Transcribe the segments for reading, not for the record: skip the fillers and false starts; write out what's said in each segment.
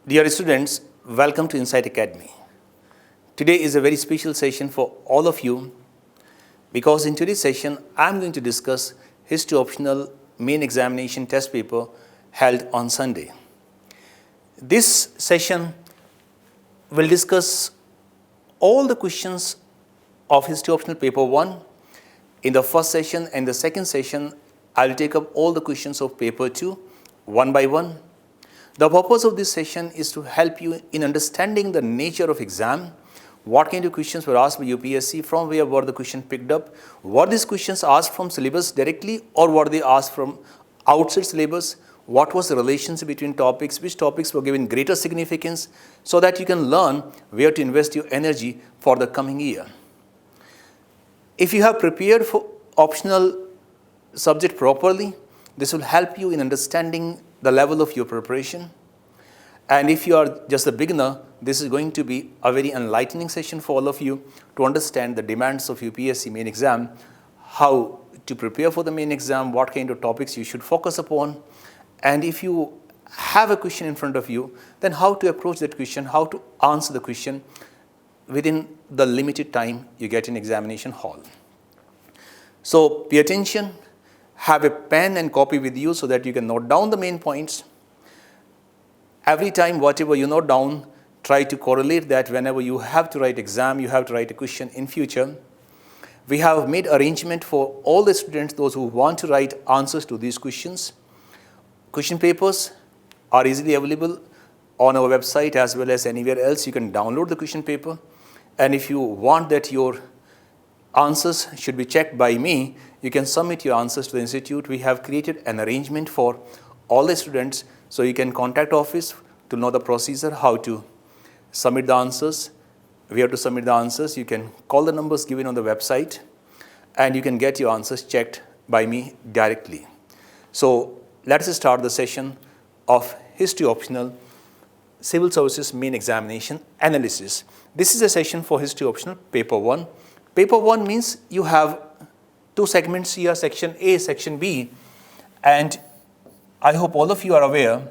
Dear students, welcome to Insight Academy. Today is a very special session for all of you because in today's session, I'm going to discuss history optional main examination test paper held on Sunday. This session will discuss all the questions of history optional paper 1 in the first session, and the second session I will take up all the questions of paper 2 one by one. The purpose of this session is to help you in understanding the nature of exam, what kind of questions were asked by UPSC, from where were the questions picked up, were these questions asked from syllabus directly or were they asked from outside syllabus, what was the relationship between topics, which topics were given greater significance, so that you can learn where to invest your energy for the coming year. If you have prepared for optional subject properly, this will help you in understanding the level of your preparation. And if you are just a beginner, this is going to be a very enlightening session for all of you to understand the demands of UPSC main exam, how to prepare for the main exam, what kind of topics you should focus upon. And if you have a question in front of you, then how to approach that question, how to answer the question within the limited time you get in examination hall. So pay attention. Have a pen and copy with you so that you can note down the main points. Every time, whatever you note down, try to correlate that whenever you have to write exam, you have to write a question in future. We have made arrangement for all the students, those who want to write answers to these questions. Question papers are easily available on our website as well as anywhere else. You can download the question paper. And if you want that your answers should be checked by me, you can submit your answers to the institute. We have created an arrangement for all the students, so you can contact office to know the procedure, how to submit the answers, where to submit the answers. You can call the numbers given on the website, and you can get your answers checked by me directly. So let us start the session of history optional civil services main examination analysis. This is a session for history optional paper 1. Paper 1 means you have two segments here, section A, section B, and I hope all of you are aware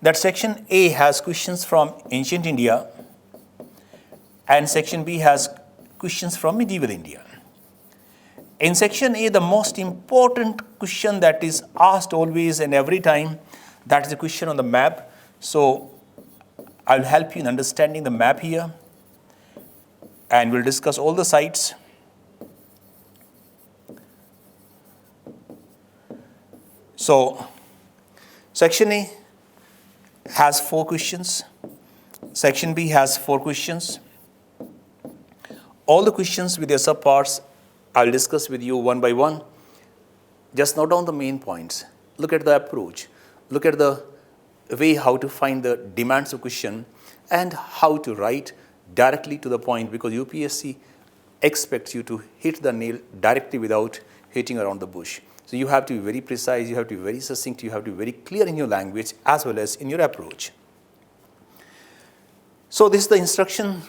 that section A has questions from ancient India and section B has questions from medieval India. In section A, the most important question that is asked always and every time, that is the question on the map. So I'll help you in understanding the map here, and we'll discuss all the sites. So, section A has 4 questions. Section B has 4 questions. All the questions with their subparts I'll discuss with you one by one. Just note down the main points. Look at the approach. Look at the way how to find the demands of question and how to write directly to the point, because UPSC expects you to hit the nail directly without hitting around the bush. So you have to be very precise, you have to be very succinct, you have to be very clear in your language as well as in your approach. So this is the instruction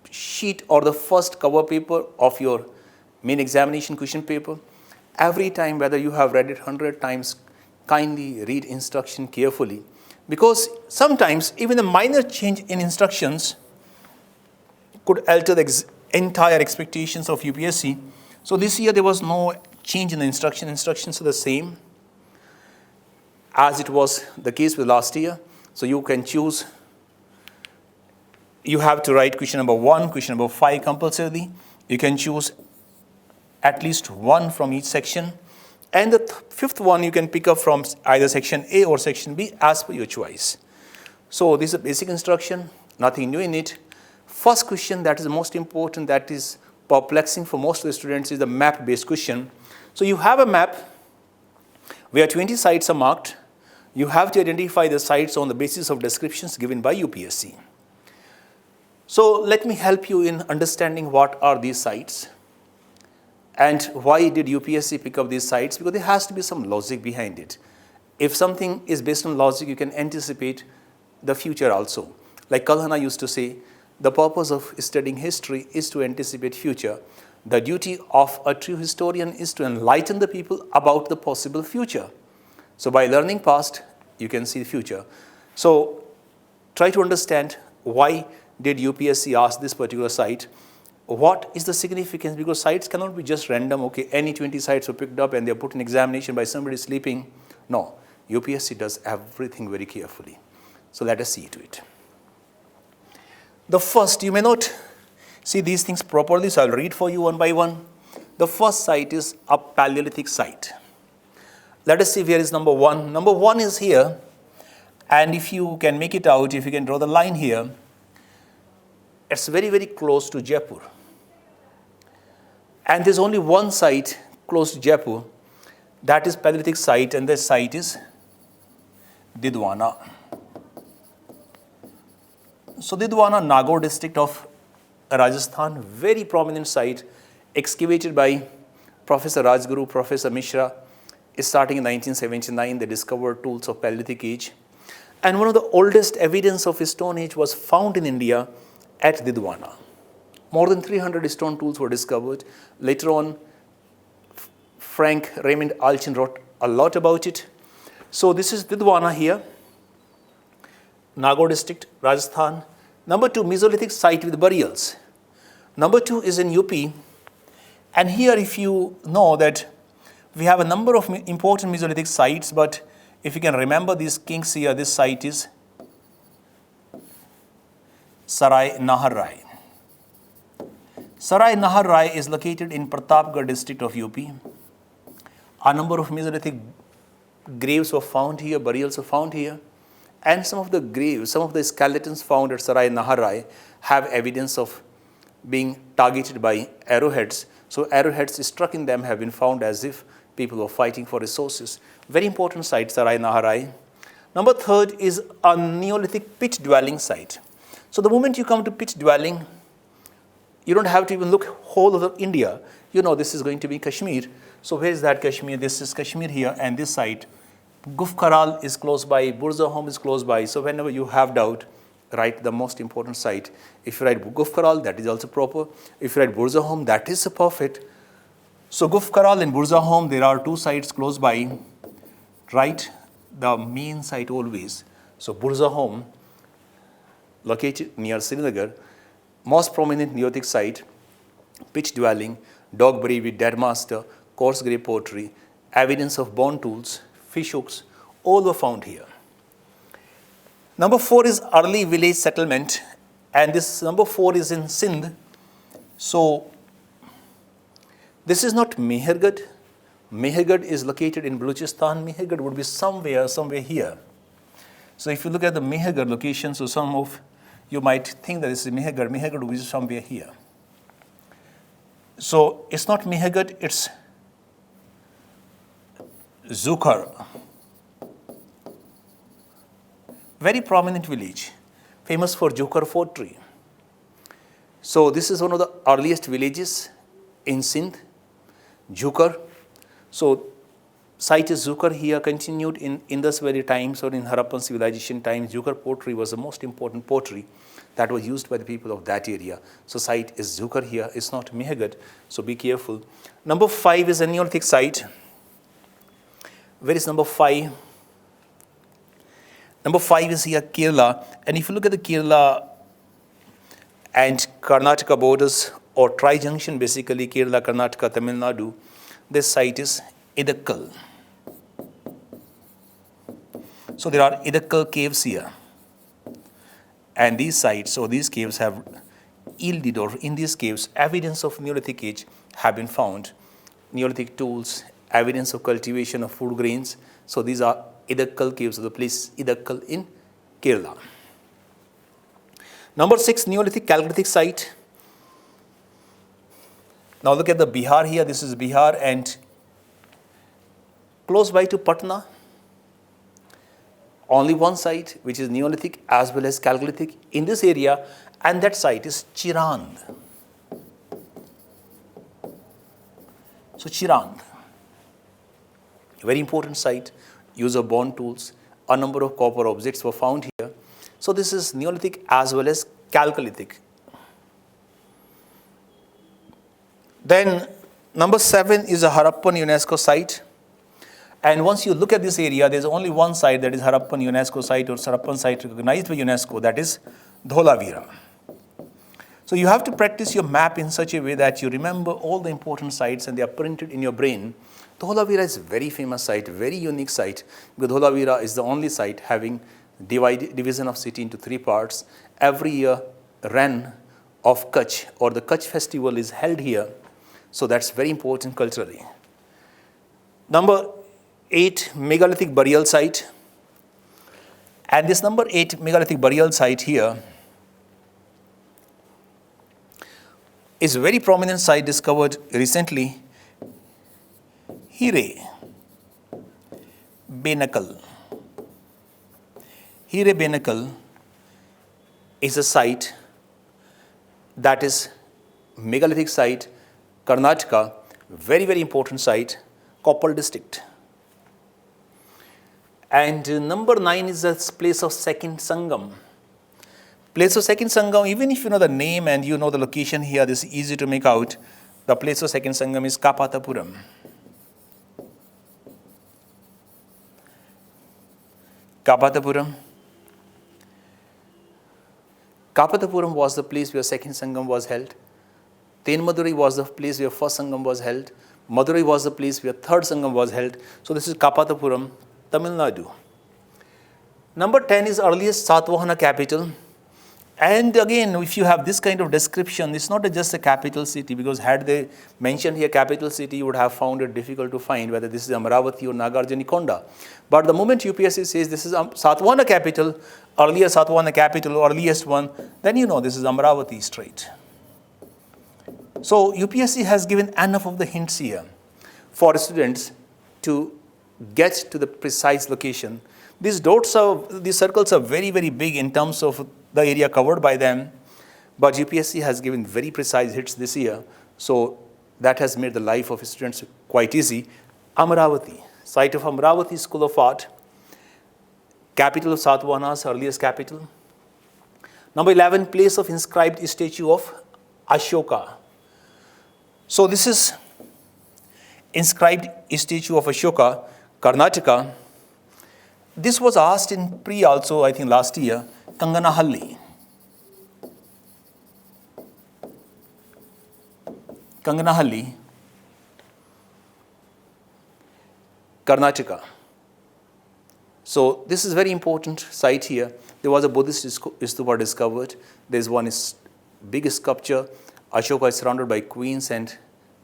sheet or the first cover paper of your main examination question paper. Every time, whether you have read it 100 times, kindly read instruction carefully, because sometimes even a minor change in instructions could alter the entire expectations of UPSC. So this year there was no change in the instruction. Instructions are the same as it was the case with last year. So you can choose. You have to write question number 1, question number 5 compulsorily. You can choose at least one from each section. And the 5th one you can pick up from either section A or section B as per your choice. So this is a basic instruction, nothing new in it. First question that is the most important, that is perplexing for most of the students, is the map-based question. So you have a map where 20 sites are marked. You have to identify the sites on the basis of descriptions given by UPSC. So let me help you in understanding what are these sites and why did UPSC pick up these sites, because there has to be some logic behind it. If something is based on logic, you can anticipate the future also. Like Kalhana used to say, the purpose of studying history is to anticipate future. The duty of a true historian is to enlighten the people about the possible future. So by learning past, you can see the future. So try to understand why did UPSC ask this particular site. What is the significance? Because sites cannot be just random. Okay, any 20 sites were picked up and they're put in examination by somebody sleeping. No, UPSC does everything very carefully. So let us see to it. The first, you may not see these things properly, so I'll read for you one by one. The first site is a Paleolithic site. Let us see where is number one. Number one is here, and if you can make it out, if you can draw the line here, it's very, very close to Jaipur. And there's only one site close to Jaipur, that is Paleolithic site, and this site is Didwana. So Didwana, Nagaur district of Rajasthan, very prominent site, excavated by Professor Rajguru, Professor Mishra. Starting in 1979, they discovered tools of Paleolithic age. And one of the oldest evidence of Stone Age was found in India at Didwana. More than 300 stone tools were discovered. Later on, Frank Raymond Alchin wrote a lot about it. So this is Didwana here, Nagaur district, Rajasthan. Number two, Mesolithic site with burials. Number two is in UP. And here, if you know that we have a number of important Mesolithic sites, but if you can remember these kings here, this site is Sarai Nahar Rai. Sarai Nahar Rai is located in Pratapgarh district of UP. A number of Mesolithic graves were found here, burials were found here. And some of the graves, some of the skeletons found at Sarai Nahar Rai have evidence of being targeted by arrowheads. So arrowheads struck in them have been found as if people were fighting for resources. Very important site, Sarai Nahar Rai. Number third is a Neolithic pit dwelling site. So the moment you come to pit dwelling, you don't have to even look whole of India. You know this is going to be Kashmir. So where is that Kashmir? This is Kashmir here, and this site, Gufkaral is close by, Burzahom is close by. So whenever you have doubt, write the most important site. If you write Gufkaral, that is also proper. If you write Burzahom, that is perfect. So Gufkaral and Burzahom, there are two sites close by. Write the main site always. So Burzahom, located near Srinagar, most prominent Neolithic site, pitch dwelling, dog bravery, dead master, coarse grey pottery, evidence of bone tools, fish hooks, all were found here. Number four is early village settlement, and this number four is in Sindh. So this is not Mehergarh. Mehergarh is located in Balochistan. Mehergarh would be somewhere here. So if you look at the Mehergarh location, so some of you might think that this is Mehergarh. Mehergarh would be somewhere here. So it's not Mehergarh, it's Zukhar. Very prominent village, famous for Zukhar pottery. So this is one of the earliest villages in Sindh, Zukhar. So site is Zukhar here, continued in Indus Valley times or in Harappan Civilization times. Zukhar pottery was the most important pottery that was used by the people of that area. So site is Zukhar here, it's not Mehergarh, so be careful. Number five is a Neolithic site. Where is number five? Number five is here, Kerala. And if you look at the Kerala and Karnataka borders, or tri-junction basically, Kerala, Karnataka, Tamil Nadu, this site is Idakkal. So there are Idakkal caves here. And these sites, or these caves have yielded, or in these caves, evidence of Neolithic age have been found. Neolithic tools, evidence of cultivation of food grains. So these are Idakkal caves of the place Idakkal in Kerala. Number six, Neolithic Chalcolithic site. Now look at the Bihar here. This is Bihar, and close by to Patna, only one site which is Neolithic as well as Chalcolithic in this area, and that site is Chirand. So Chirand, a very important site, use of bone tools, a number of copper objects were found here. So this is Neolithic as well as Chalcolithic. Then number seven is a Harappan UNESCO site. And once you look at this area, there's only one site, that is Harappan UNESCO site or Harappan site recognized by UNESCO, that is Dholavira. So you have to practice your map in such a way that you remember all the important sites and they are printed in your brain. Dholavira is a very famous site, very unique site, because Dholavira is the only site having division of city into three parts. Every year, Ran of Kutch or the Kutch festival is held here. So that's very important culturally. Number 8, megalithic burial site. And this number 8 megalithic burial site here is a very prominent site discovered recently, Hire Benakal. Hire Benakal is a site that is megalithic site, Karnataka, very, very important site, Koppal district. And number 9 is a place of second Sangam. Place of second Sangam, even if you know the name and you know the location here, this is easy to make out. The place of second Sangam is Kapatapuram. Kapatapuram. Kapatapuram was the place where second Sangam was held. Tenmadurai was the place where first Sangam was held. Madurai was the place where third Sangam was held. So this is Kapatapuram, Tamil Nadu. Number 10 is earliest Satvahana capital. And again, if you have this kind of description, it's not just a capital city, because had they mentioned here capital city, you would have found it difficult to find whether this is Amaravati or Nagarjunikonda. But the moment UPSC says this is Satvahana capital, earlier Satvahana capital, earliest one, then you know this is Amaravati Strait. So UPSC has given enough of the hints here for students to get to the precise location. These circles are very, very big in terms of the area covered by them, but UPSC has given very precise hits this year, so that has made the life of students quite easy. Amaravati, site of Amaravati School of Art, capital of Satvahana's earliest capital. Number 11, place of inscribed statue of Ashoka. So this is inscribed statue of Ashoka, Karnataka. This was asked in pre also, I think last year, Kanganahalli. Kanganahalli, Karnataka. So this is very important site here. There was a Buddhist stupa discovered. There's one big sculpture. Ashoka is surrounded by queens and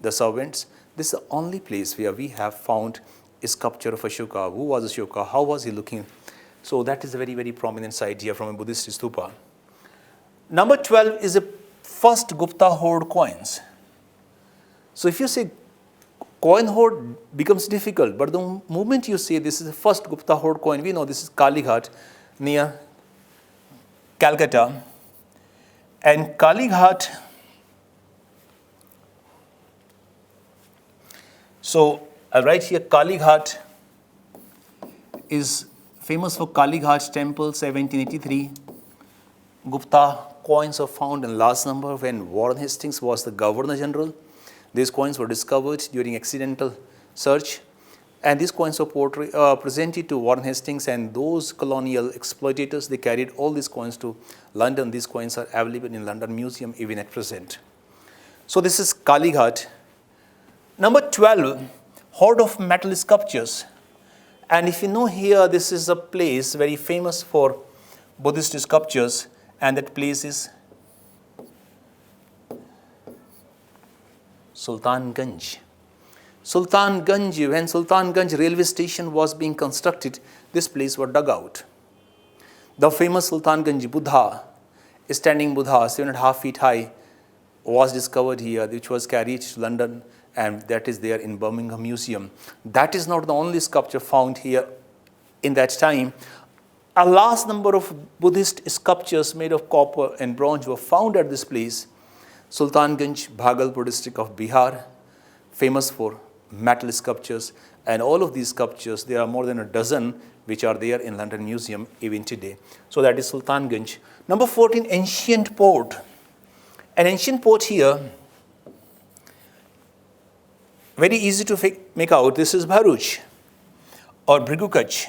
the servants. This is the only place where we have found a sculpture of Ashoka. Who was Ashoka? How was he looking? So that is a very, very prominent site here from a Buddhist stupa. Number 12 is the first Gupta hoard coins. So if you say coin hoard becomes difficult, but the moment you say this is the first Gupta hoard coin, we know this is Kalighat near Calcutta. And Kalighat, so I'll write here Kalighat is famous for Kalighat temple, 1783. Gupta coins are found in large number when Warren Hastings was the Governor General. These coins were discovered during accidental search, and these coins were presented to Warren Hastings, and those colonial exploitators, they carried all these coins to London. These coins are available in London Museum even at present. So this is Kalighat. Number 12, hoard of metal sculptures. And if you know here, this is a place very famous for Buddhist sculptures, and that place is Sultanganj. Sultanganj, when Sultanganj railway station was being constructed, this place was dug out. The famous Sultanganj Buddha, a standing Buddha, 7.5 feet high, was discovered here, which was carried to London, and that is there in Birmingham Museum. That is not the only sculpture found here in that time. A large number of Buddhist sculptures made of copper and bronze were found at this place. Sultanganj, Bhagalpur district of Bihar, famous for metal sculptures, and all of these sculptures, there are more than a dozen which are there in London Museum even today. So that is Sultanganj. Number 14, ancient port. An ancient port here, very easy to make out, this is Bharuch. or Brigukach.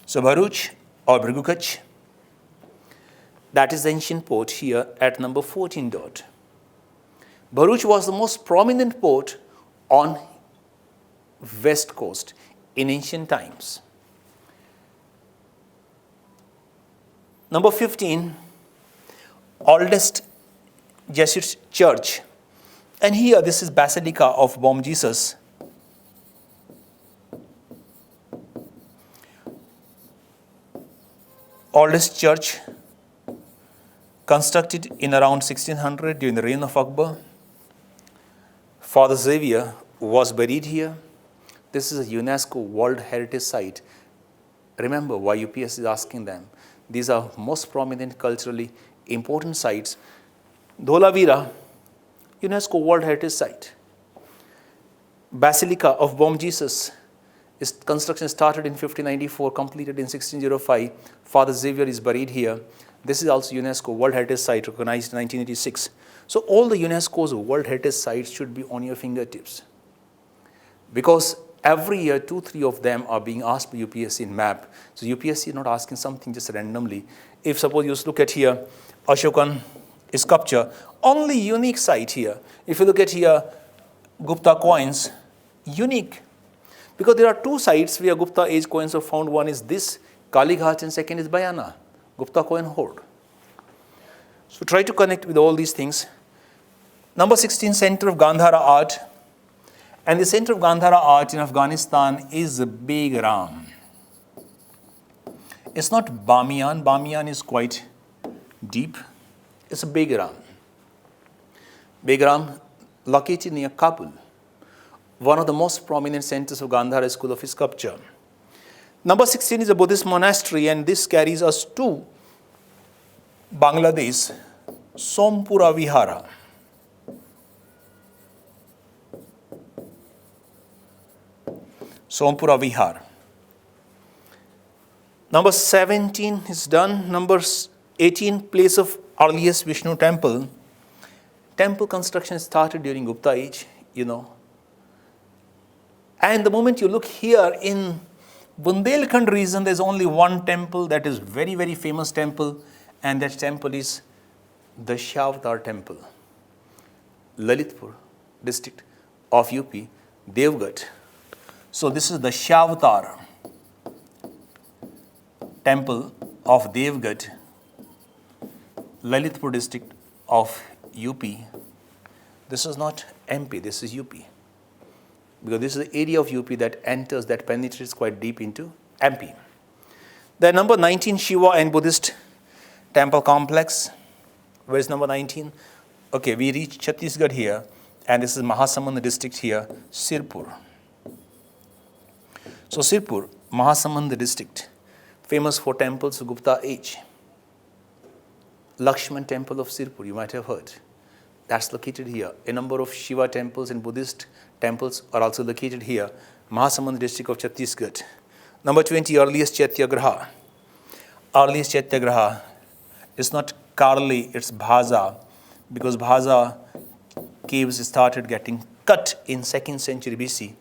So Bharuch or Brigukach, that is the ancient port here at number 14 dot. Bharuch was the most prominent port on west coast in ancient times. Number 15, oldest Jesuit church. And here this is Basilica of Bom Jesus. Oldest church constructed in around 1600 during the reign of Akbar. Father Xavier was buried here. This is a UNESCO World Heritage Site. Remember why UPSC is asking them. These are most prominent culturally important sites. Dholavira, UNESCO World Heritage Site. Basilica of Bom Jesus. Its construction started in 1594, completed in 1605. Father Xavier is buried here. This is also UNESCO World Heritage Site, recognized in 1986. So all the UNESCO's World Heritage Sites should be on your fingertips. Because every year, 2-3 of them are being asked by UPSC in map. So UPSC is not asking something just randomly. If suppose you look at here, Ashokan sculpture, only unique site here. If you look at here, Gupta coins, unique. Because there are 2 sites where Gupta age coins are found. One is this, Kalighat, and second is Bayana, Gupta coin hoard. So try to connect with all these things. Number 16, center of Gandhara art. And the center of Gandhara art in Afghanistan is Begram. It's not Bamiyan. Bamiyan is quite deep. It's a Begram. Begram, located near Kabul, one of the most prominent centers of Gandhara school of sculpture. Number 16 is a Buddhist monastery, and this carries us to Bangladesh, Sompura Vihara. Sompura Vihar. Number 17 is done. Number 18, place of earliest Vishnu temple. Temple construction started during Gupta age, And the moment you look here in Bundelkhand region, there's only one temple that is very, very famous temple, and that temple is the Shavtar temple, Lalitpur district of UP, Devgat. So this is the Shavtar temple of Devgat, Lalitpur district of UP. This is not MP, this is UP. Because this is the area of UP that enters, that penetrates quite deep into MP. The number 19, Shiva and Buddhist temple complex. Where is number 19? Okay, we reach Chhattisgarh here, and this is Mahasamand district here, Sirpur. So Sirpur, Mahasamand district, famous for temples of Gupta age. Lakshman temple of Sirpur, you might have heard. That's located here. A number of Shiva temples and Buddhist temples are also located here. Mahasamand district of Chhattisgarh. Number 20, earliest Chaityagraha. Earliest Chaityagraha is not Karli, it's Bhaza, because Bhaza caves started getting cut in 2nd century BC.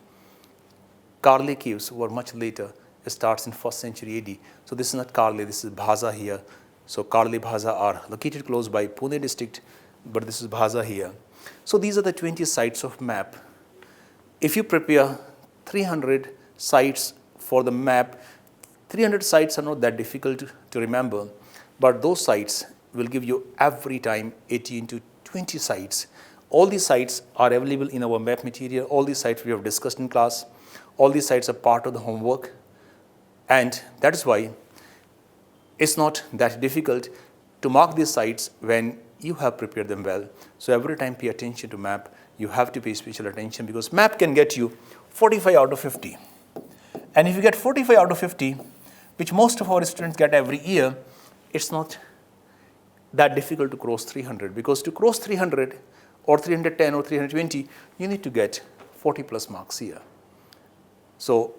Karli caves were much later. It starts in 1st century AD. So this is not Karli, this is Bhaza here. So Karli, Bhaza are located close by Pune district, but this is Bhaza here. So these are the 20 sites of map. If you prepare 300 sites for the map, 300 sites are not that difficult to remember, but those sites will give you every time 18 to 20 sites. All these sites are available in our map material. All these sites we have discussed in class. All these sites are part of the homework. And that is why it's not that difficult to mark these sites when you have prepared them well. So every time pay attention to map. You have to pay special attention because map can get you 45 out of 50. And if you get 45 out of 50, which most of our students get every year, it's not that difficult to cross 300, because to cross 300 or 310 or 320, you need to get 40 plus marks here. So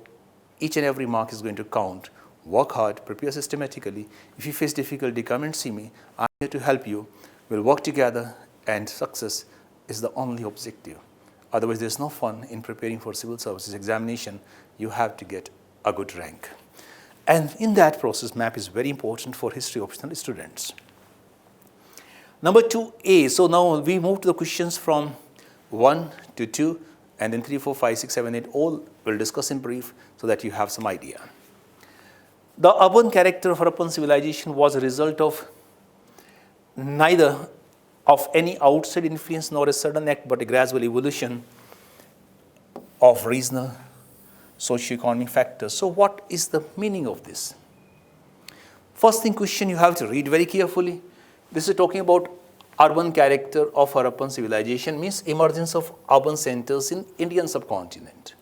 each and every mark is going to count. Work hard, prepare systematically. If you face difficulty, come and see me. I'm here to help you. We'll work together, and success is the only objective. Otherwise, there's no fun in preparing for civil services examination. You have to get a good rank. And in that process, map is very important for history optional students. Number 2A. So now we move to the questions from 1 to 2, and then 3, 4, 5, 6, 7, 8, all we'll discuss in brief so that you have some idea. The urban character of Harappan civilization was a result of neither of any outside influence nor a sudden act, but a gradual evolution of regional socio-economic factors. So what is the meaning of this? First thing question you have to read very carefully. This is talking about urban character of Harappan civilization, means emergence of urban centers in Indian subcontinent.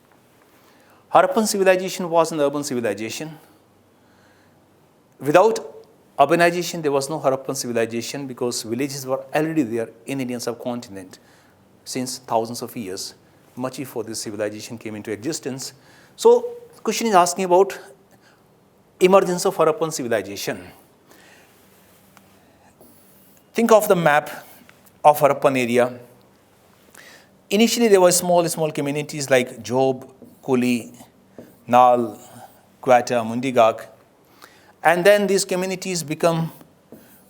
Harappan civilization was an urban civilization. Without urbanization, there was no Harappan civilization because villages were already there in Indian subcontinent since thousands of years, much before this civilization came into existence. So the question is asking about emergence of Harappan civilization. Think of the map of Harappan area. Initially, there were small communities like Job, Kuli, Nal, Quetta, Mundigak. And then these communities become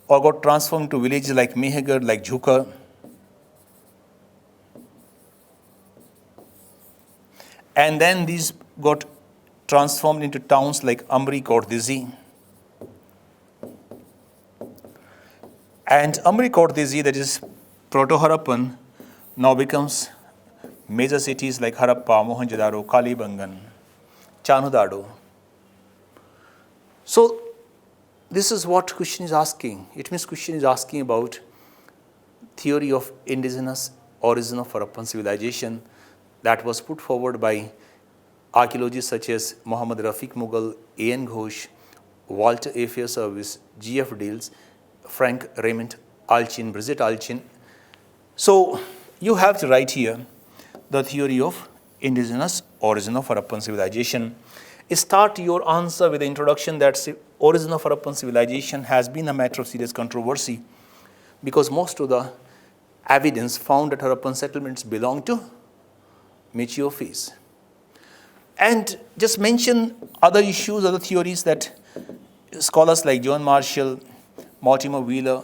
or got transformed to villages like Mehegar, like Jhukar. And then these got transformed into towns like Amri, Kordisi. And Amri Kordisi, that is Proto-Harappan, now becomes major cities like Harappa, Mohenjo-daro, Kalibangan, Chanudado. So this is what question is asking. It means question is asking about theory of indigenous origin of Harappan civilization that was put forward by archaeologists such as Muhammad Rafiq Mughal, A.N. Ghosh, Walter A. Fairservice, G.F. Dills, Frank Raymond Alchin, Bridget Alchin. So you have to write here the theory of indigenous origin of Harappan civilization. Start your answer with the introduction that origin of Harappan civilization has been a matter of serious controversy because most of the evidence found that Harappan settlements belong to mature phase. And just mention other issues, other theories that scholars like John Marshall, Mortimer Wheeler,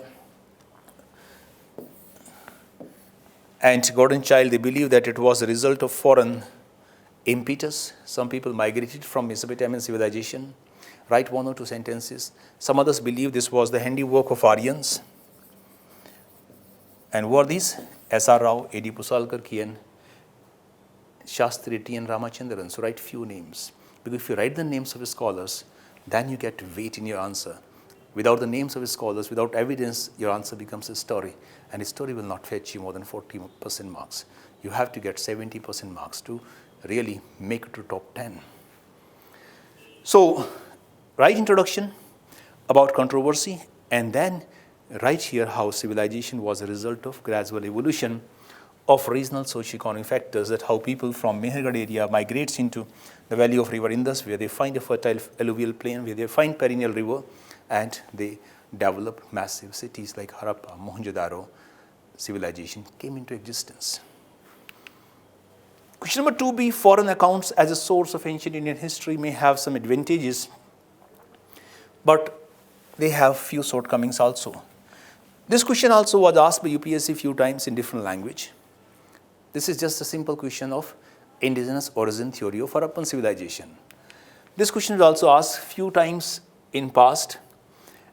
and Gordon Childe, they believe that it was a result of foreign impetus. Some people migrated from Mesopotamian civilization. Write one or two sentences. Some others believe this was the handiwork of Aryans. And who are these? S.R. Rao, A.D. Pusalkar, K.N. Shastri, T.N. Ramachandran. So write few names. Because if you write the names of the scholars, then you get weight in your answer. Without the names of the scholars, without evidence, your answer becomes a story. And a story will not fetch you more than 40% marks. You have to get 70% marks to really make it to top 10. So write introduction about controversy and then write here how civilization was a result of gradual evolution of regional socio-economic factors, that how people from Mehergarh area migrates into the valley of river Indus where they find a fertile alluvial plain, where they find perennial river, and they develop massive cities like Harappa, Mohenjo-daro. Civilization came into existence. Question number 2b, foreign accounts as a source of ancient Indian history may have some advantages, but they have few shortcomings also. This question also was asked by UPSC few times in different language. This is just a simple question of indigenous origin theory of Harappan civilization. This question was also asked few times in past,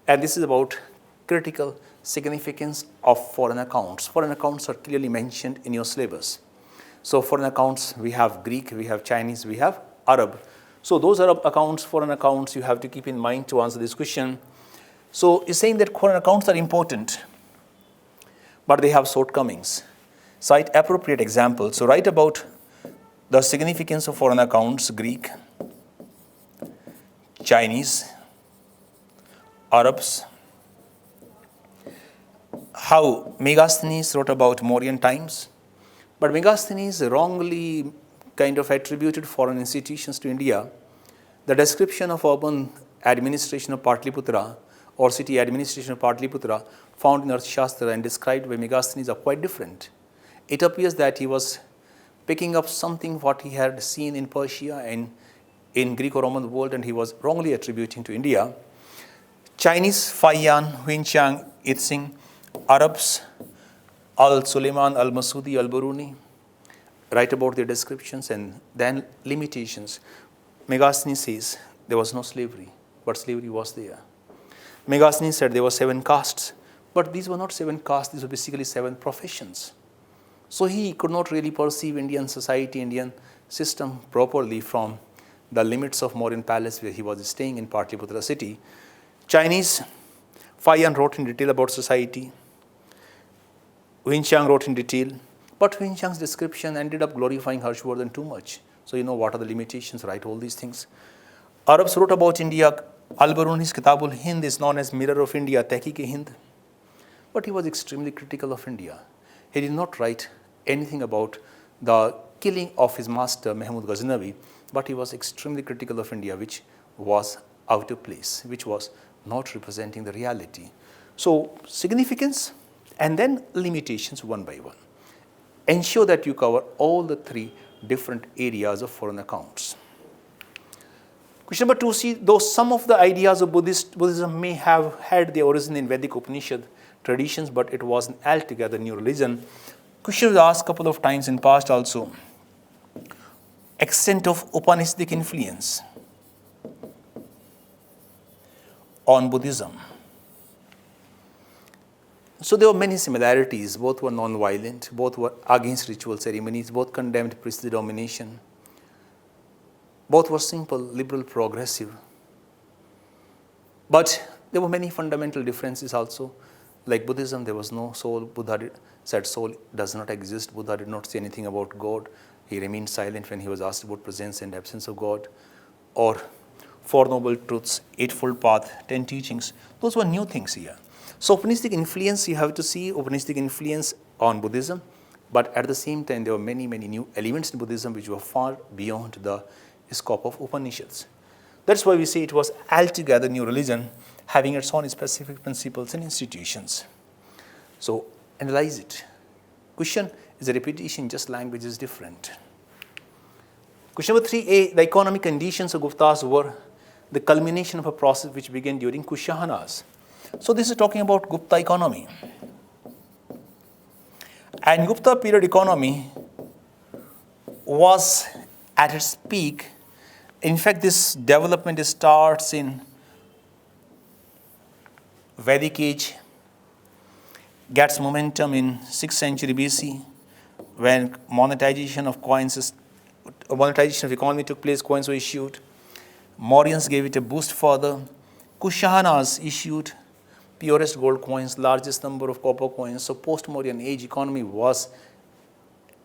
and this is about critical significance of foreign accounts. Foreign accounts are clearly mentioned in your syllabus. So foreign accounts, we have Greek, we have Chinese, we have Arab. So those Arab accounts, foreign accounts, you have to keep in mind to answer this question. So it's saying that foreign accounts are important, but they have shortcomings. Cite appropriate examples. So write about the significance of foreign accounts, Greek, Chinese, Arabs, how Megasthenes wrote about Mauryan times, but Megasthenes wrongly kind of attributed foreign institutions to India. The description of urban administration of Patliputra or city administration of Patliputra found in Arthashastra and described by Megasthenes are quite different. It appears that he was picking up something what he had seen in Persia and in Greco-Roman world, and he was wrongly attributing to India. Chinese, Faiyan, Huinqiang, Itsing, Arabs, Al-Suleiman, Al-Masudi, Al-Buruni, write about their descriptions and then limitations. Megasthenes says there was no slavery, but slavery was there. Megasthenes said there were 7 castes, but these were not 7 castes, these were basically 7 professions. So he could not really perceive Indian society, Indian system properly from the limits of Mauryan palace where he was staying in Patliputra city. Chinese, Faiyan wrote in detail about society. Huinqiang wrote in detail, but Huinqiang's description ended up glorifying Harshvardhan too much. So you know what are the limitations, right? All these things. Arabs wrote about India. Al-Biruni's Kitabul Hind is known as Mirror of India, Tehqiq-e-Hind. But he was extremely critical of India. He did not write anything about the killing of his master, Mahmud Ghaznavi, but he was extremely critical of India, which was out of place, which was not representing the reality. So significance and then limitations one by one. Ensure that you cover all the 3 different areas of foreign accounts. Question number 2, see, though some of the ideas of Buddhism may have had their origin in Vedic Upanishad traditions, but it was an altogether new religion. Question was asked a couple of times in past also. Extent of Upanishadic influence on Buddhism. So there were many similarities. Both were non-violent, both were against ritual ceremonies, both condemned priestly domination. Both were simple, liberal, progressive. But there were many fundamental differences also. Like Buddhism, there was no soul. Buddha said soul does not exist. Buddha did not say anything about God. He remained silent when he was asked about presence and absence of God. Or 4 Noble Truths, Eightfold Path, 10 Teachings. Those were new things here. So Upanishadic influence, you have to see Upanishadic influence on Buddhism. But at the same time, there were many, many new elements in Buddhism which were far beyond the scope of Upanishads. That's why we say it was altogether new religion, having its own specific principles and institutions. So analyze it. Question is a repetition, just language is different. Question number 3a, the economic conditions of Guptas were the culmination of a process which began during Kushanas. So this is talking about Gupta economy. And Gupta period economy was at its peak. In fact, this development starts in Vedic age, gets momentum in 6th century BC, when monetization of economy took place, coins were issued. Mauryans gave it a boost further. Kushanas issued purest gold coins, largest number of copper coins. So post-Mauryan age economy was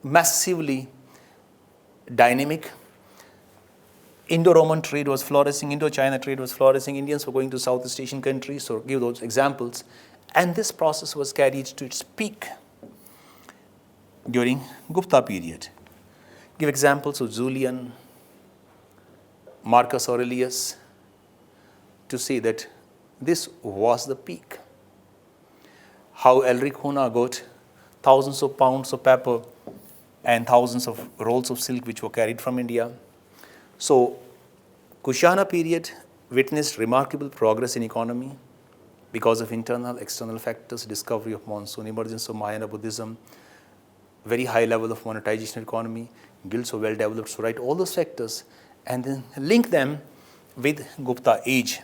massively dynamic. Indo-Roman trade was flourishing, Indo-China trade was flourishing, Indians were going to Southeast Asian countries, so give those examples. And this process was carried to its peak during Gupta period. Give examples of Julian, Marcus Aurelius, to say that this was the peak. How Elric Huna got thousands of pounds of paper and thousands of rolls of silk which were carried from India. So Kushana period witnessed remarkable progress in economy because of internal, external factors, discovery of monsoon, emergence of Mahayana Buddhism, very high level of monetization economy, guilds were well developed. So write all those factors and then link them with Gupta age.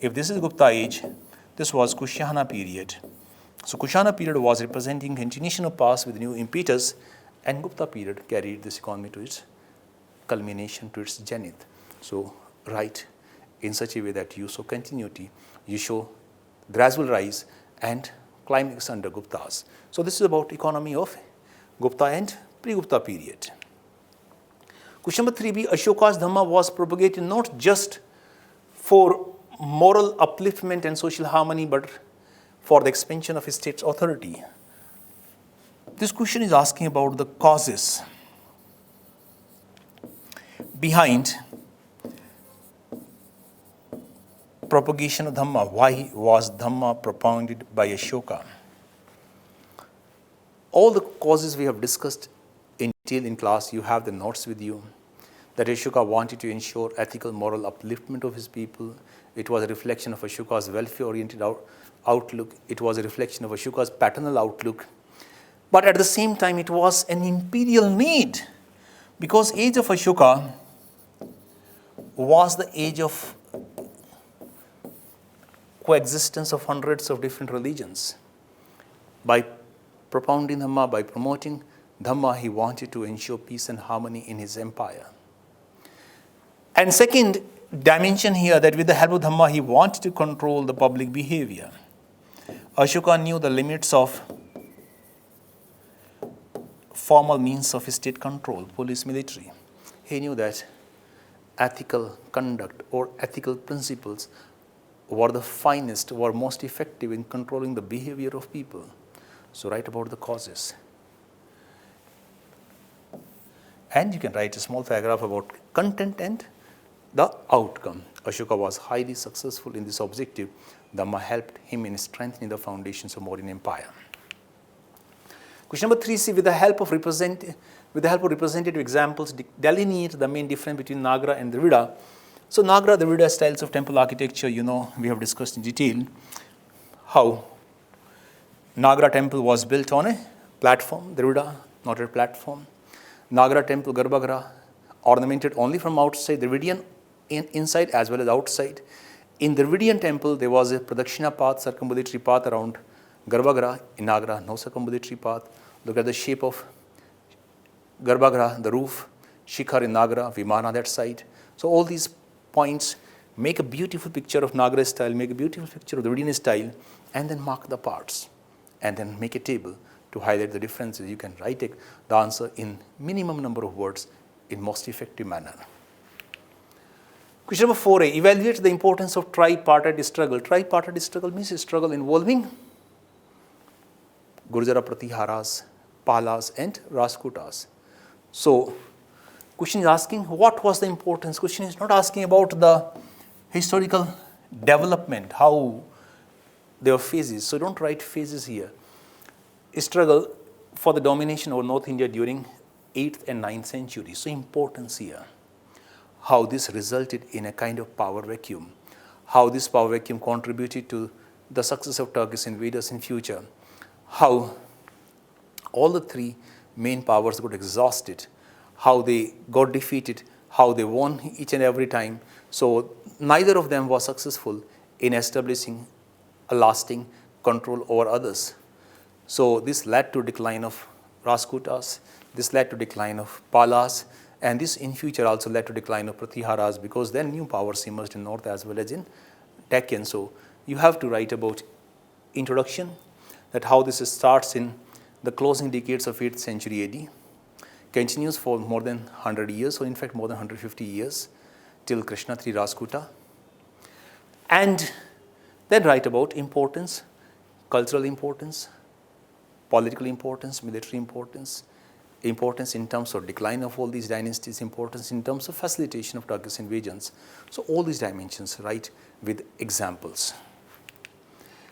If this is Gupta age, this was Kushana period. So Kushana period was representing continuation of past with new impetus, and Gupta period carried this economy to its culmination, to its zenith. So write in such a way that you show continuity, you show gradual rise and climax under Guptas. So this is about economy of Gupta and pre-Gupta period. Question number 3b, Ashoka's Dhamma was propagated not just for moral upliftment and social harmony, but for the expansion of his state's authority. This question is asking about the causes behind propagation of Dhamma. Why was Dhamma propounded by Ashoka? All the causes we have discussed in detail in class. You have the notes with you. That Ashoka wanted to ensure ethical, moral upliftment of his people. It was a reflection of Ashoka's welfare-oriented outlook. It was a reflection of Ashoka's paternal outlook. But at the same time, it was an imperial need, because age of Ashoka was the age of coexistence of hundreds of different religions. By propounding Dhamma, by promoting Dhamma, he wanted to ensure peace and harmony in his empire. And second dimension here, that with the help of Dhamma, he wanted to control the public behavior. Ashoka knew the limits of formal means of state control, police, military. He knew that ethical conduct or ethical principles were the finest, were most effective in controlling the behavior of people. So write about the causes. And you can write a small paragraph about content and the outcome. Ashoka was highly successful in this objective. Dhamma helped him in strengthening the foundations of modern empire. Question number 3C, with the help of representative examples, delineate the main difference between Nagara and Dravida. So Nagara, Dravida styles of temple architecture, we have discussed in detail how Nagara temple was built on a platform, Dravida not a platform. Nagara temple, Garbhagriha, ornamented only from outside, Dravidian inside as well as outside. In the Dravidian temple, there was a Pradakshina path, circumambulatory path around Garbhagriha. In Nagara, no circumambulatory path. Look at the shape of Garbhagriha, the roof, Shikhar in Nagara, Vimana that side. So all these points make a beautiful picture of Nagara style, make a beautiful picture of the Dravidian style, and then mark the parts, and then make a table to highlight the differences. You can write the answer in minimum number of words in most effective manner. Question number 4A, evaluate the importance of tripartite struggle. Tripartite struggle means a struggle involving Gurjara Pratiharas, Palas and Rajputas. So, question is asking what was the importance. Question is not asking about the historical development, how there were phases. So, don't write phases here. A struggle for the domination over North India during 8th and 9th century. So, importance here. How this resulted in a kind of power vacuum. How this power vacuum contributed to the success of Turkish invaders in future. How all the three main powers got exhausted. How they got defeated. How they won each and every time. So, neither of them was successful in establishing a lasting control over others. So, this led to decline of Rajputas, this led to decline of Palas, and this in future also led to decline of Pratiharas, because then new powers emerged in north as well as in Deccan. So, you have to write about introduction, that how this starts in the closing decades of 8th century AD, continues for more than 100 years, or in fact more than 150 years, till Krishna III Rajputa. And then write about importance, cultural importance, political importance, military importance, importance in terms of decline of all these dynasties, importance in terms of facilitation of Turkish invasions. So all these dimensions write with examples.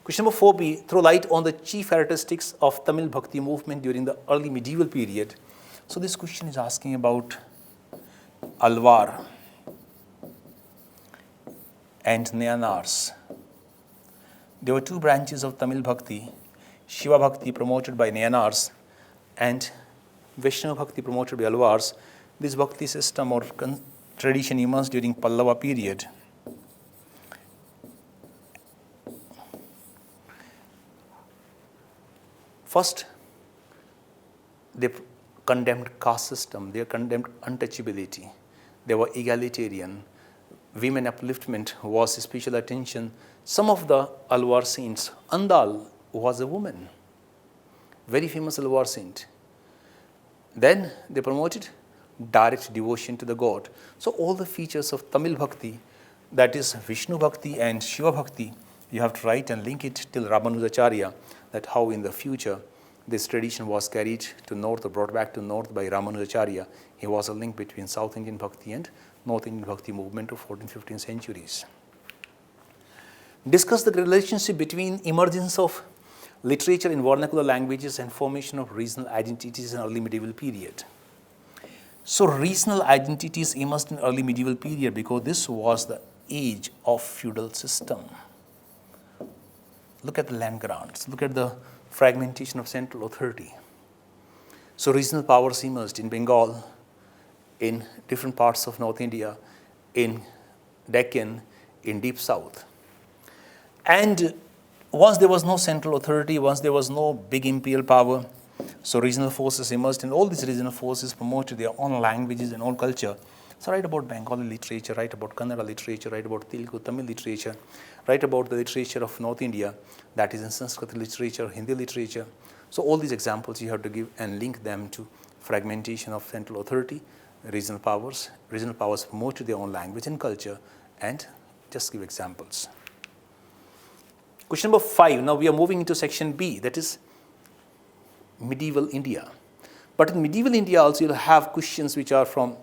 Question number 4B, throw light on the chief characteristics of Tamil Bhakti movement during the early medieval period. So this question is asking about Alvar and Nayanars. There were two branches of Tamil Bhakti, Shiva Bhakti promoted by Nayanars and Vaishnava Bhakti promoted by Alvars. This Bhakti system or tradition emerged during Pallava period. First, they condemned caste system, they condemned untouchability, they were egalitarian. Women upliftment was special attention. Some of the Alvar saints, Andal was a woman, very famous Alvar saint. Then they promoted direct devotion to the God. So all the features of Tamil Bhakti, that is Vishnu Bhakti and Shiva Bhakti, you have to write and link it till Ramanujacharya, that how in the future this tradition was carried to north or brought back to north by Ramanujacharya. He was a link between South Indian Bhakti and North Indian Bhakti movement of 14th, 15th centuries. Discuss the relationship between emergence of literature in vernacular languages and formation of regional identities in early medieval period. So regional identities emerged in early medieval period because this was the age of feudal system. Look at the land grants. Look at the fragmentation of central authority. So regional powers emerged in Bengal, in different parts of North India, in Deccan, in deep south. And once there was no central authority, once there was no big imperial power, so regional forces emerged, and all these regional forces promoted their own languages and own culture. So write about Bengali literature, write about Kannada literature, write about Telugu, Tamil literature, write about the literature of North India, that is in Sanskrit literature, Hindi literature. So all these examples you have to give and link them to fragmentation of central authority, regional powers promoted their own language and culture, and just give examples. Question number 5, now we are moving into section B, that is medieval India. But in medieval India also you'll have questions which are from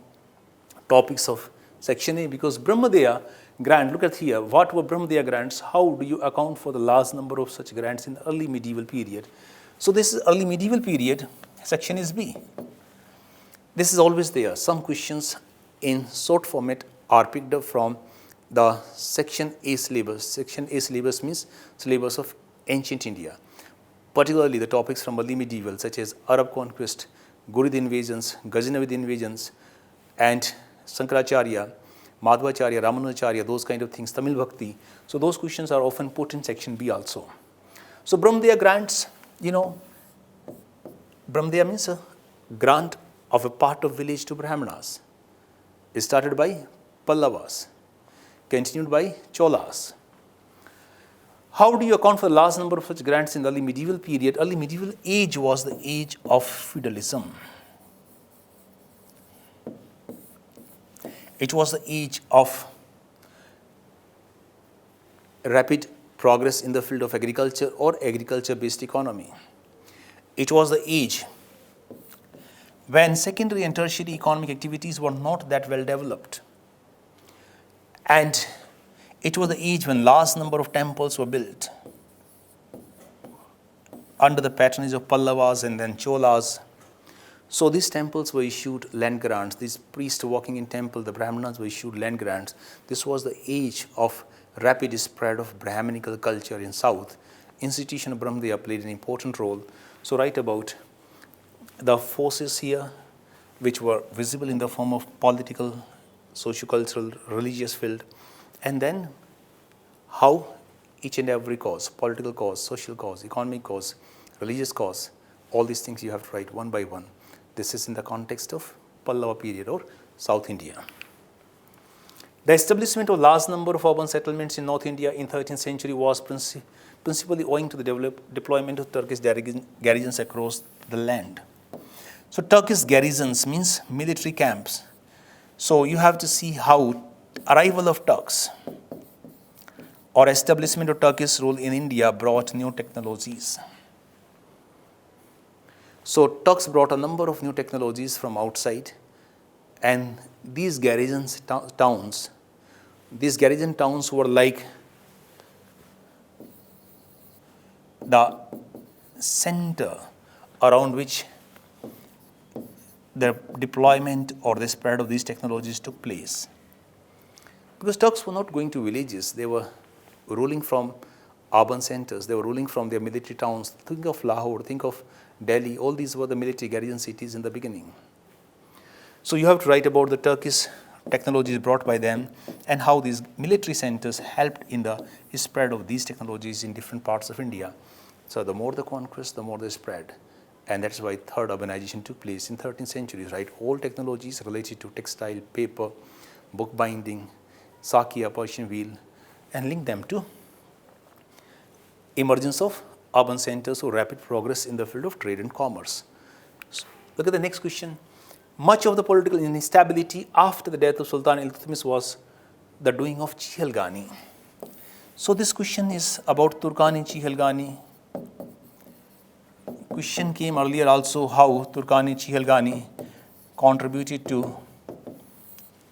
topics of section A, because Brahmadeya grant, look at here, what were Brahmadeya grants? How do you account for the large number of such grants in the early medieval period? So this is early medieval period, section is B. This is always there. Some questions in short format are picked up from the section A syllabus. Section A syllabus means syllabus of ancient India. Particularly the topics from early medieval such as Arab conquest, Ghurid invasions, Ghaznavid invasions, and Sankaracharya, Madhvacharya, Ramanujacharya, those kind of things, Tamil Bhakti. So those questions are often put in section B also. So Brahmadeya grants, Brahmadeya means a grant of a part of village to Brahmanas. It started by Pallavas, continued by Cholas. How do you account for the large number of such grants in the early medieval period? Early medieval age was the age of feudalism. It was the age of rapid progress in the field of agriculture or agriculture-based economy. It was the age when secondary and tertiary economic activities were not that well developed. And it was the age when large number of temples were built under the patronage of Pallavas and then Cholas. So these temples were issued land grants. These priests working in temple, the Brahmanas, were issued land grants. This was the age of rapid spread of Brahminical culture in south. Institution of Brahmadeya played an important role. So write about the forces here which were visible in the form of political, socio-cultural, religious field, and then how each and every cause, political cause, social cause, economic cause, religious cause, all these things you have to write one by one. This is in the context of Pallava period or South India. The establishment of large number of urban settlements in North India in 13th century was principally owing to the deployment of Turkish garrisons across the land. So Turkish garrisons means military camps. So you have to see how arrival of Turks or establishment of Turkish rule in India brought new technologies. So Turks brought a number of new technologies from outside, and these garrison towns were like the center around which the deployment or the spread of these technologies took place. Because Turks were not going to villages, they were ruling from urban centers, they were ruling from their military towns. Think of Lahore, think of Delhi, all these were the military garrison cities in the beginning. So you have to write about the Turkish technologies brought by them and how these military centers helped in the spread of these technologies in different parts of India. So the more the conquest, the more they spread. And that's why third urbanization took place in 13th century, right? All technologies related to textile, paper, book binding, Sakya, Persian wheel, and link them to emergence of urban centers or rapid progress in the field of trade and commerce. So look at the next question. Much of the political instability after the death of Sultan Iltutmish was the doing of Chihalgani. So this question is about Turkani-Chihalgani. Question came earlier also how Turkani-Chihalgani contributed to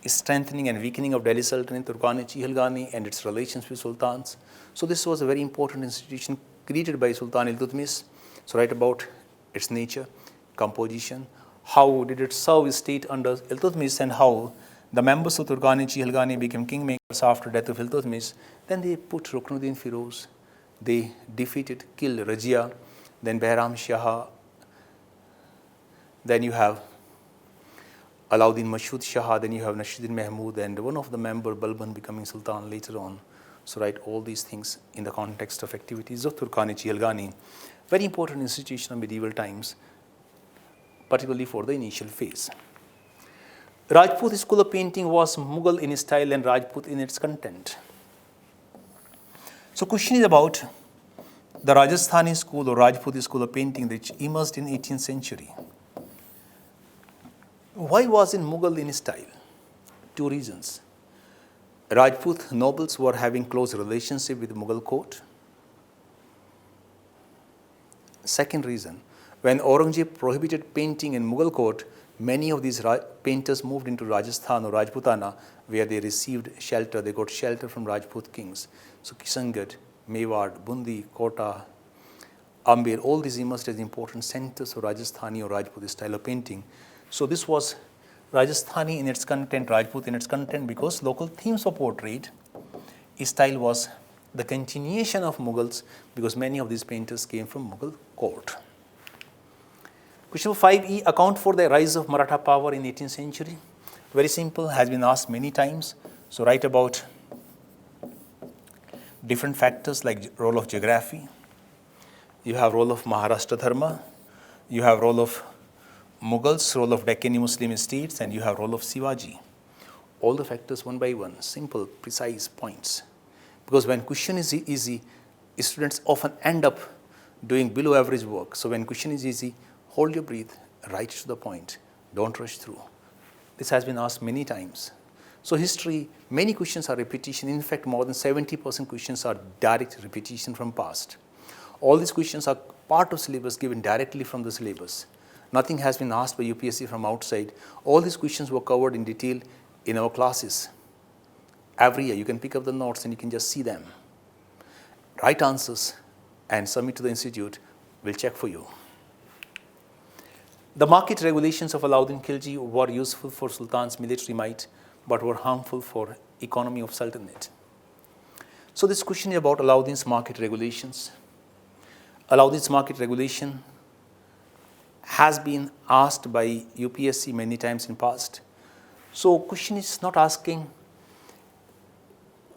strengthening and weakening of Delhi Sultanate, Turkani-Chihalgani and its relations with sultans. So this was a very important institution created by Sultan Iltutmish. So write about its nature, composition, how did it serve state under Iltutmish, and how the members of Turkani Chilghani became kingmakers after death of Iltutmish. Then they put Ruknuddin Firoz, they defeated, killed Rajia, then Behram Shah, then you have Ala-ud-din Mashhud Shah, then you have Nasruddin Mahmud, and one of the member Balban becoming Sultan later on. So write all these things in the context of activities of Turkani Chilghani, very important institution of medieval times, particularly for the initial phase. Rajput school of painting was Mughal in style and Rajput in its content. So question is about the Rajasthani school or Rajput school of painting which emerged in 18th century. Why was it Mughal in style? Two reasons. Rajput nobles were having close relationship with Mughal court. Second reason, when Aurangzeb prohibited painting in Mughal court, many of these painters moved into Rajasthan or Rajputana, where they received shelter. They got shelter from Rajput kings. So Kishangarh, Mewar, Bundi, Kota, Amber, all these emerged as important centers of Rajasthani or Rajput style of painting. So this was Rajasthani in its content, Rajput in its content, because local themes were portrayed. His style was the continuation of Mughals, because many of these painters came from Mughal court. Question 5e, account for the rise of Maratha power in 18th century. Very simple, has been asked many times. So write about different factors like role of geography. You have role of Maharashtra Dharma. You have role of Mughals, role of Deccani Muslim states, and you have role of Shivaji. All the factors one by one, simple, precise points. Because when question is easy, students often end up doing below average work. So when question is easy, hold your breath, write to the point, don't rush through. This has been asked many times. So history, many questions are repetition. In fact, more than 70% questions are direct repetition from past. All these questions are part of syllabus given directly from the syllabus. Nothing has been asked by UPSC from outside. All these questions were covered in detail in our classes. Every year, you can pick up the notes and you can just see them. Write answers and submit to the institute. We'll check for you. The market regulations of Ala-ud-din Khilji were useful for Sultan's military might, but were harmful for economy of Sultanate. So this question is about Ala-ud-din's market regulations. Ala-ud-din's market regulation has been asked by UPSC many times in past. So question is not asking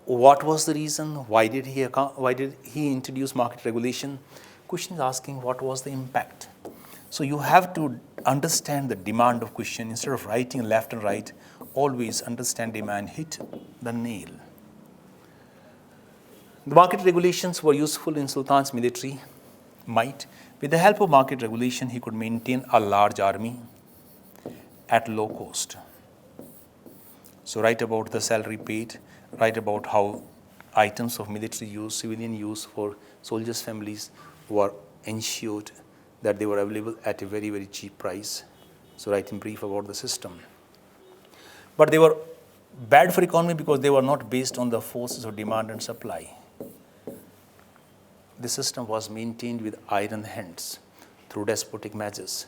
what was the reason, why did he introduce market regulation. Question is asking what was the impact. So you have to understand the demand of question. Instead of writing left and right, always understand demand, hit the nail. The market regulations were useful in Sultan's military might. With the help of market regulation, he could maintain a large army at low cost. So write about the salary paid, write about how items of military use, civilian use for soldiers' families were ensured that they were available at a very, very cheap price. So write in brief about the system. But they were bad for economy because they were not based on the forces of demand and supply. The system was maintained with iron hands through despotic measures.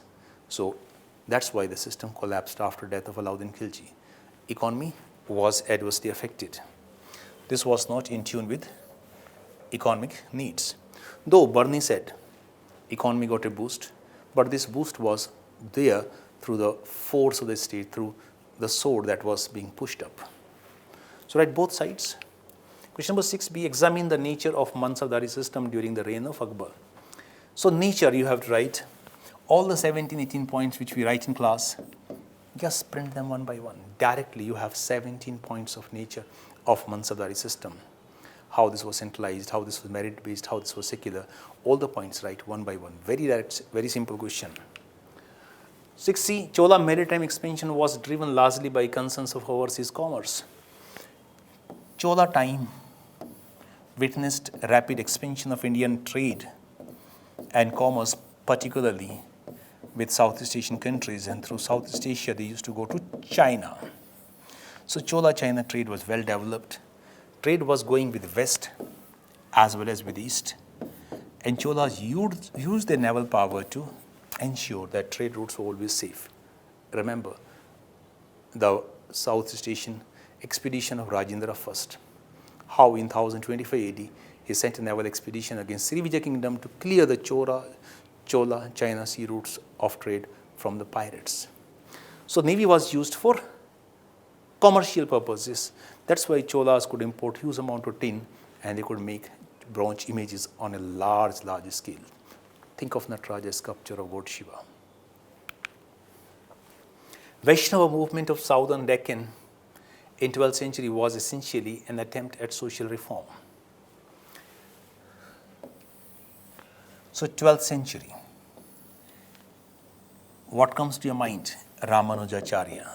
So that's why the system collapsed after death of Ala-ud-din Khilji. Economy was adversely affected. This was not in tune with economic needs. Though Barney said economy got a boost, but this boost was there through the force of the state, through the sword that was being pushed up. So write both sides. Question number 6b, examine the nature of Mansabdari system during the reign of Akbar. So nature, you have to write all the 17, 18 points which we write in class. Just print them one by one. Directly, you have 17 points of nature of Mansabdari system. How this was centralized, how this was merit-based, how this was secular. All the points write one by one. Very direct, very simple question. 6c, Chola maritime expansion was driven largely by concerns of overseas commerce. Chola time witnessed rapid expansion of Indian trade and commerce, particularly with Southeast Asian countries, and through Southeast Asia they used to go to China. So Chola-China trade was well developed. Trade was going with West as well as with East, and Cholas used their naval power to ensure that trade routes were always safe. remember the Southeast Asian expedition of Rajendra I, how in 1025 AD he sent a naval expedition against Srivijaya kingdom to clear the Chola China sea routes of trade from the pirates. So Navy was used for commercial purposes. That's why Cholas could import huge amount of tin and they could make bronze images on a large scale. Think of Nataraja sculpture of God Shiva. Vaishnava movement of southern Deccan in 12th century was essentially an attempt at social reform. So 12th century, what comes to your mind? Ramanujacharya.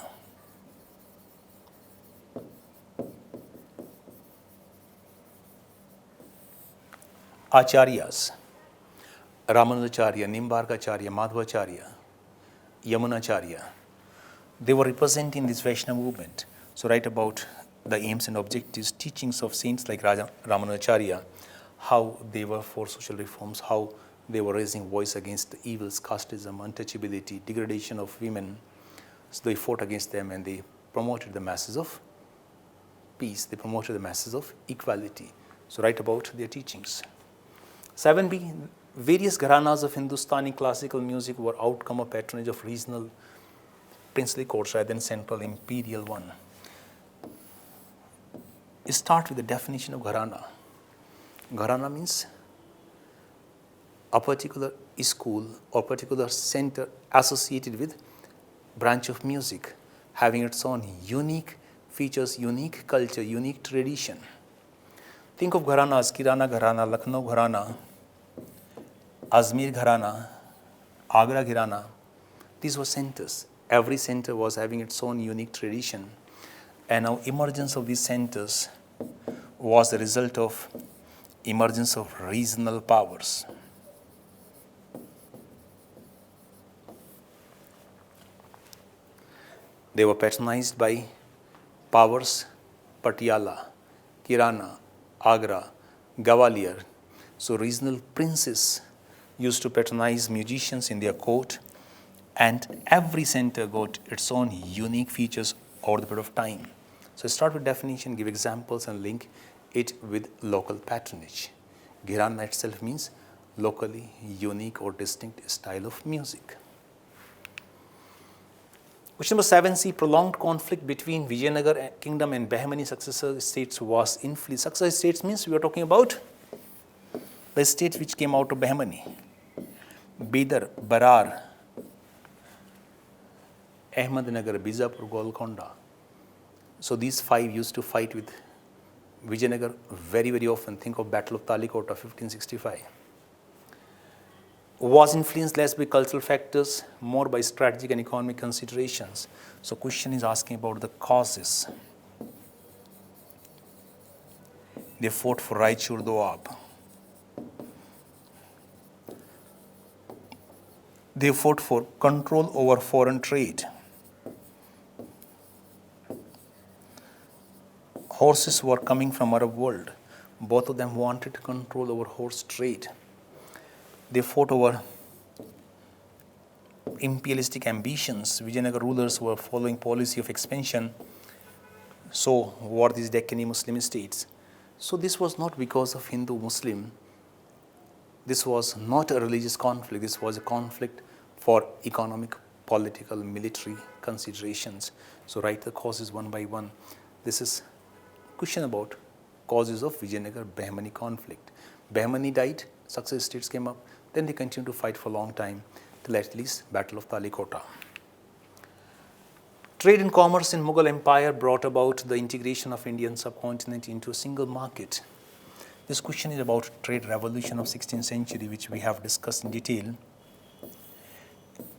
Acharyas, Ramanujacharya, Nimbarkacharya, Madhvacharya, Yamunacharya, they were representing this Vaishnava movement. So write about the aims and objectives, teachings of saints like Ramanujacharya, how they were for social reforms, how they were raising voice against the evils, casteism, untouchability, degradation of women. So they fought against them and they promoted the masses of peace. They promoted the masses of equality. So write about their teachings. 7b, various gharanas of Hindustani classical music were outcome of patronage of regional princely courts rather than central imperial one. Start with the definition of gharana. Gharana means a particular school or particular center associated with branch of music, having its own unique features, unique culture, unique tradition. Think of gharanas, Kirana Gharana, Lucknow Gharana, Ajmer Gharana, Agra Gharana. These were centers. Every center was having its own unique tradition. And now emergence of these centers was the result of emergence of regional powers. They were patronized by powers, Patiala, Kirana, Agra, Gwalior. So regional princes used to patronize musicians in their court, and every center got its own unique features over the period of time. So start with definition, give examples and link it with local patronage. Gharana itself means locally unique or distinct style of music. Question number 7c, prolonged conflict between Vijayanagar kingdom and Bahmani successor states was influenced. Successor states means we are talking about the states which came out of Bahmani. Bidar, Barar, Ahmednagar, Bijapur, Golconda. So these 5 used to fight with Vijayanagar very, very often. Think of Battle of Talikota, 1565. Was influenced less by cultural factors, more by strategic and economic considerations. So question is asking about the causes. They fought for Raichur Doab. They fought for control over foreign trade. Horses were coming from Arab world. Both of them wanted control over horse trade. They fought over imperialistic ambitions. Vijayanagar rulers were following policy of expansion. So were these Deccani Muslim states. So this was not because of Hindu-Muslim. This was not a religious conflict. This was a conflict for economic, political, military considerations. So write the causes one by one. This is question about causes of Vijayanagar Bahmani conflict. Bahmani died, successive states came up, then they continued to fight for a long time till at least Battle of Talikota. Trade and commerce in Mughal Empire brought about the integration of Indian subcontinent into a single market. This question is about trade revolution of 16th century, which we have discussed in detail.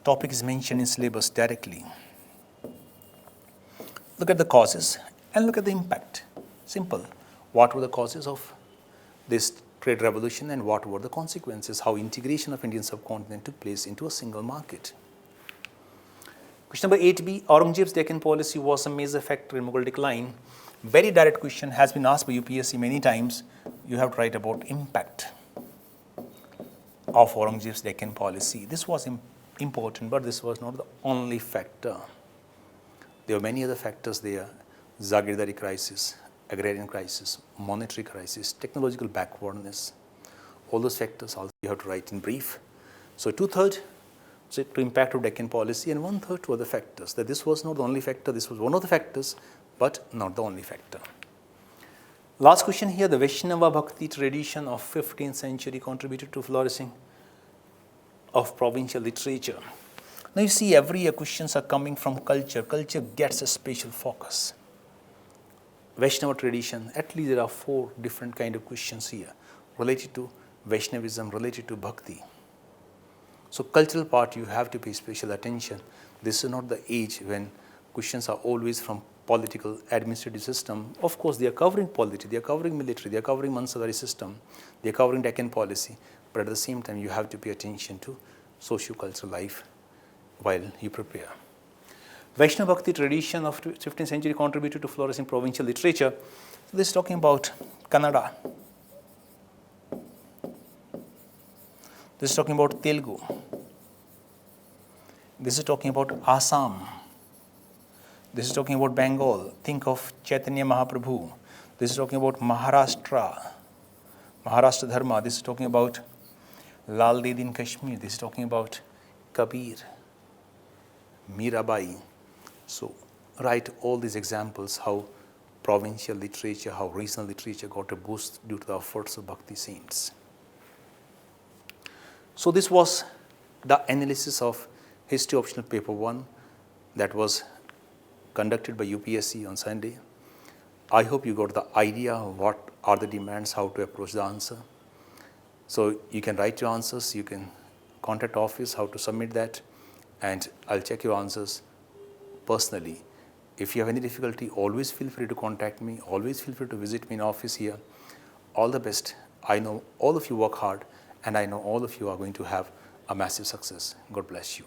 Topic is mentioned in syllabus directly. Look at the causes and look at the impact. Simple. What were the causes of this trade revolution and what were the consequences? How integration of Indian subcontinent took place into a single market. Question number 8b, Aurangzeb's Deccan policy was a major factor in Mughal decline. Very direct question, has been asked by UPSC many times. You have to write about impact of Aurangzeb's Deccan policy. This was important, but this was not the only factor. There were many other factors there: Zagirdari crisis, agrarian crisis, monetary crisis, technological backwardness. All those factors also you have to write in brief. So 2/3 to impact of Deccan policy, and 1/3 to other factors. That this was not the only factor, this was one of the factors, but not the only factor. Last question here: the Vaishnava Bhakti tradition of 15th century contributed to flourishing of provincial literature. Now you see, every year questions are coming from culture. Culture gets a special focus. Vaishnava tradition, at least there are 4 different kind of questions here related to Vaishnavism, related to Bhakti. So cultural part, you have to pay special attention. This is not the age when questions are always from political administrative system. Of course, they are covering polity, they are covering military, they are covering Mansadari system, they are covering Deccan policy. But at the same time, you have to pay attention to socio-cultural life while you prepare. Vaishnava Bhakti tradition of 15th century contributed to flourishing provincial literature. So this is talking about Kannada. This is talking about Telugu. This is talking about Assam. This is talking about Bengal. Think of Chaitanya Mahaprabhu. This is talking about Maharashtra, Maharashtra Dharma. This is talking about Al-ud-din Kashmir. This is talking about Kabir, Mirabai. So write all these examples, how provincial literature, how regional literature got a boost due to the efforts of Bhakti saints. So this was the analysis of History Optional Paper 1 that was conducted by UPSC on Sunday. I hope you got the idea of what are the demands, how to approach the answer. So you can write your answers, you can contact office, how to submit that, and I'll check your answers personally. If you have any difficulty, always feel free to contact me, always feel free to visit me in office here. All the best. I know all of you work hard, and I know all of you are going to have a massive success. God bless you.